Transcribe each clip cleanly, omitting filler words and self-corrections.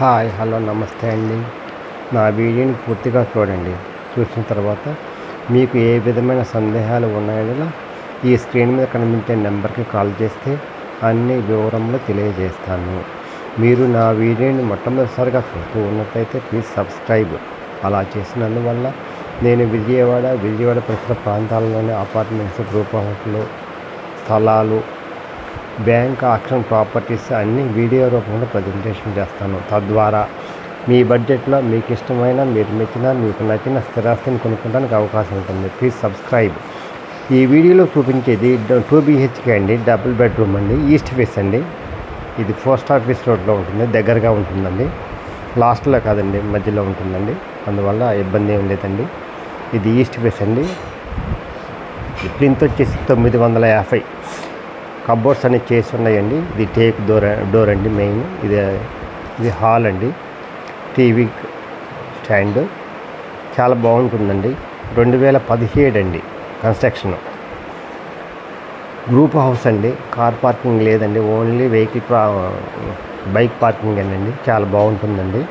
Hi hello నమస్తే అండి. నా వీడియోని పూర్తిగా చూడండి. చూసిన తర్వాత మీకు ఏ విధమైన సందేహాలు ఉన్నాయో ఈ స్క్రీన్ మీద కనిపించే నెంబర్కి కాల్ చేస్తే అన్ని వివరంలో తెలియజేస్తాను. మీరు నా వీడియోని మొట్టమొదటిసారిగా చూస్తూ ఉన్నట్లయితే ప్లీజ్ సబ్స్క్రైబ్. అలా చేసినందువల్ల నేను విజయవాడ పరిసర ప్రాంతాల్లోని అపార్ట్మెంట్స్, గ్రూప్ హౌస్లు, స్థలాలు, బ్యాంక్ ఆక్షన్ ప్రాపర్టీస్ అన్ని వీడియో రూపంలో ప్రజెంటేషన్ చేస్తాను. తద్వారా మీ బడ్జెట్లో మీకు ఇష్టమైన, మీరు మీకు నచ్చిన స్థిరాస్తిని కొనుక్కోవడానికి అవకాశం ఉంటుంది. Please subscribe. ఈ వీడియోలో చూపించేది 2 BHK అండి, డబుల్ బెడ్రూమ్ అండి, ఈస్ట్ ఫేస్ అండి. ఇది పోస్ట్ ఆఫీస్ రోడ్లో ఉంటుంది, దగ్గరగా ఉంటుందండి. లాస్ట్లో కాదండి, మధ్యలో ఉంటుందండి. అందువల్ల ఇబ్బంది ఏం లేదండి. ఇది ఈస్ట్ ఫేస్ అండి. ప్లింత్ వచ్చేసి 950. కబోర్డ్స్ అన్ని చేసి ఉన్నాయండి. ఇది టేక్ డోర్ అండి. మెయిన్ ఇది హాల్ అండి. టీవీ స్టాండ్ చాలా బాగుంటుందండి. 2017 అండి కన్స్ట్రక్షన్. గ్రూప్ హౌస్ అండి. కార్ పార్కింగ్ లేదండి, ఓన్లీ బైక్ పార్కింగ్ అండి. చాలా బాగుంటుందండి.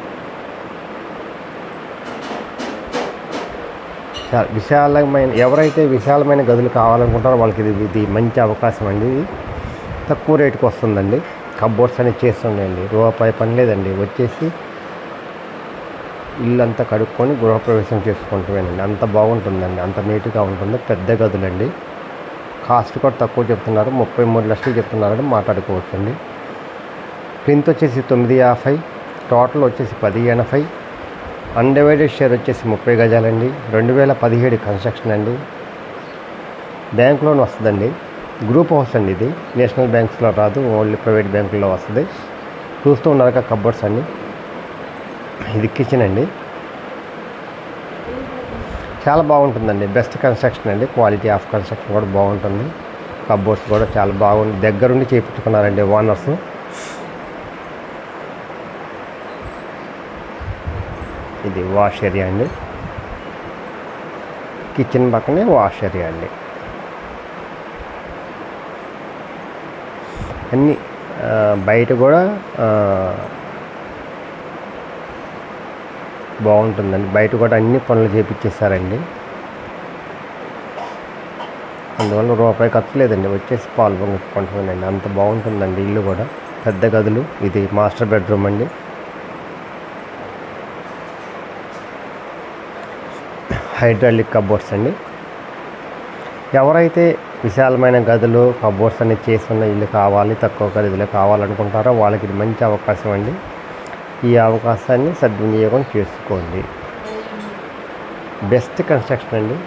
చాలా విశాలమైన, ఎవరైతే విశాలమైన గదులు కావాలనుకుంటారో వాళ్ళకి ఇది మంచి అవకాశం అండి. ఇది తక్కువ రేటుకి వస్తుందండి. కబోర్డ్స్ అనేది చేస్తుండండి, రూపాయి పని లేదండి. వచ్చేసి ఇల్లు అంతా కడుక్కొని గృహప్రవేశం చేసుకుంటామేనండి. అంత బాగుంటుందండి, అంత నీట్గా ఉంటుంది. పెద్ద గదులండి. కాస్ట్ కూడా తక్కువ చెప్తున్నారు, 33 లక్షలు చెప్తున్నారని మాట్లాడుకోవచ్చండి. ప్లింత్ వచ్చేసి 950, టోటల్ వచ్చేసి 1080. అన్డివైడెడ్ షేర్ వచ్చేసి 30 గజాలండి. 2017 కన్స్ట్రక్షన్ అండి. బ్యాంక్ లోన్ వస్తుందండి. గ్రూప్ హౌస్ అండి. ఇది నేషనల్ బ్యాంక్స్లో రాదు, ఓన్లీ ప్రైవేట్ బ్యాంకుల్లో వస్తుంది. చూస్తూ ఉన్నారు కబోర్డ్స్ అన్ని. ఇది కిచెన్ అండి. చాలా బాగుంటుందండి. బెస్ట్ కన్స్ట్రక్షన్ అండి. క్వాలిటీ ఆఫ్ కన్స్ట్రక్షన్ కూడా బాగుంటుంది. కబోర్డ్స్ కూడా చాలా బాగుంది, దగ్గరుండి చేయించుకున్నారండి ఓనర్స్. ఇది వాష్ ఏరియా అండి. కిచెన్ పక్కనే వాష్ ఏరియా అండి. అన్నీ బయట కూడా బాగుంటుందండి. బయట కూడా అన్ని పనులు చేపించేస్తారండి. అందువల్ల రూపాయి ఖర్చు లేదండి. వచ్చేసి పాలు పొంగుకుంటామండి. అంత బాగుంటుందండి ఇల్లు కూడా. పెద్ద గదులు. ఇది మాస్టర్ బెడ్రూమ్ అండి. హైడ్రాలిక్ కబోర్డ్స్ అండి. ఎవరైతే విశాలమైన గదులు, కబోర్డ్స్ అన్ని చేసి ఉన్న ఇల్లు కావాలి, తక్కువ ఖరీదులో కావాలనుకుంటారో వాళ్ళకి ఇది మంచి అవకాశం అండి. ఈ అవకాశాన్ని సద్వినియోగం చేసుకోండి. బెస్ట్ కన్స్ట్రక్షన్ అండి.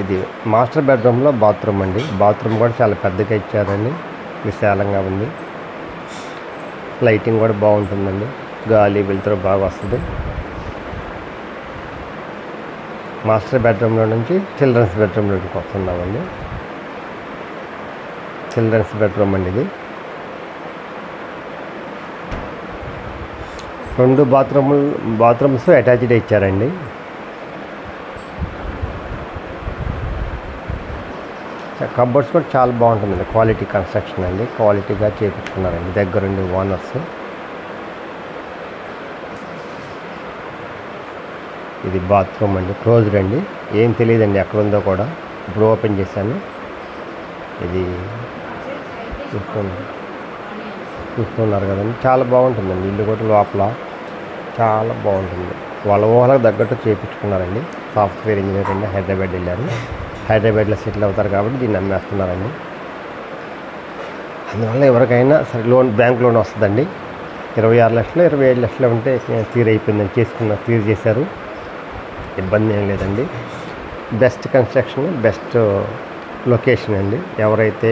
ఇది మాస్టర్ బెడ్రూమ్లో బాత్రూమ్ అండి. బాత్రూమ్ కూడా చాలా పెద్దగా ఇచ్చారండి, విశాలంగా ఉంది. లైటింగ్ కూడా బాగుంటుందండి, గాలి వెలుతురు బాగా వస్తుంది. మాస్టర్ బెడ్రూమ్లో నుంచి చిల్డ్రన్స్ బెడ్రూమ్లోకి వస్తున్నామండి. చిల్డ్రన్స్ బెడ్రూమ్ అండి ఇది. 2 బాత్రూమ్స్ అటాచ్డ్ ఇచ్చారండి. కబోర్డ్స్ కూడా చాలా బాగుంటుందండి. క్వాలిటీ కన్స్ట్రక్షన్ అండి. క్వాలిటీగా చేయించుకున్నారండి దగ్గరుండి ఓనర్స్. ఇది బాత్రూమ్ అండి. క్లోజ్డ్ అండి, ఏం తెలియదండి ఎక్కడ ఉందో కూడా. ఇప్పుడు ఓపెన్ చేశాను. ఇది చూస్తున్నారు కదండి. చాలా బాగుంటుందండి ఇల్లు కూడా. లోపల చాలా బాగుంటుంది. వాళ్ళ ఊహలకు తగ్గట్టు చేయించుకున్నారండి. సాఫ్ట్వేర్ ఇంజనీర్ అండి. హైదరాబాద్ వెళ్ళారు. హైదరాబాద్లో సెటిల్ అవుతారు కాబట్టి దీన్ని అమ్మేస్తున్నారండి. అందువల్ల ఎవరికైనా సరే బ్యాంక్ లోన్ వస్తుందండి. 26 లక్షలు, 27 లక్షలు ఉంటే క్లియర్ అయిపోయిందని క్లియర్ చేశారు. ఇబ్బంది ఏం లేదండి. బెస్ట్ కన్స్ట్రక్షన్, బెస్ట్ లొకేషన్ అండి. ఎవరైతే